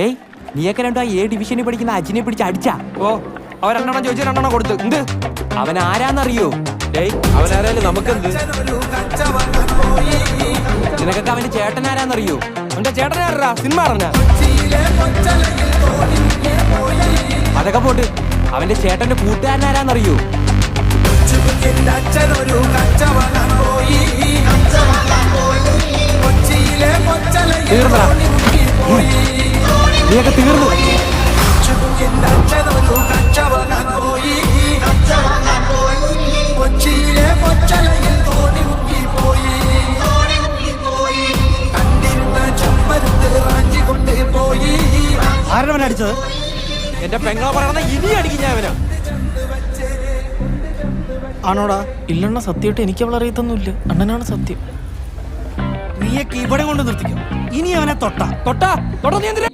ഏയ് നീയൊക്കെ രണ്ടോ A ഡിവിഷനിൽ പഠിക്കുന്ന അജിനെ പിടിച്ച് അടിച്ചാ. ഓ അവരെണ്ണം ചോദിച്ചു 2 കൊടുത്ത്. എന്ത് അവൻ ആരാന്നറിയോ? ഏയ് അവനാരായാലും നമുക്കെന്ത്? നിനക്കൊക്കെ അവന്റെ ചേട്ടൻ ആരാന്നറിയോ? അവന്റെ ചേട്ടനാരാ? സിനിമ അറിഞ്ഞ? അതൊക്കെ പോട്ട് അവന്റെ ചേട്ടന്റെ കൂട്ടുകാരൻ ആരാന്നറിയോ? തീർന്നടാ, നീയൊക്കെ തീർന്നു. ആരവൻ അടിച്ചത്? എന്റെ പെങ്ങളെ പറയണ ഇനി അടിക്കും ഞാൻ അവനാ. ആണോടാ? ഇല്ലണ്ണ, സത്യമായിട്ട് എനിക്ക് അവളെ അറിയത്തൊന്നുമില്ല. അണ്ണനാണ് സത്യം. നീയൊക്കെ ഇവിടെ കൊണ്ട് നിർത്തിക്കും. ഇനി അവനെ തൊട്ടാ തൊട്ടാ നീ എന്തിനാ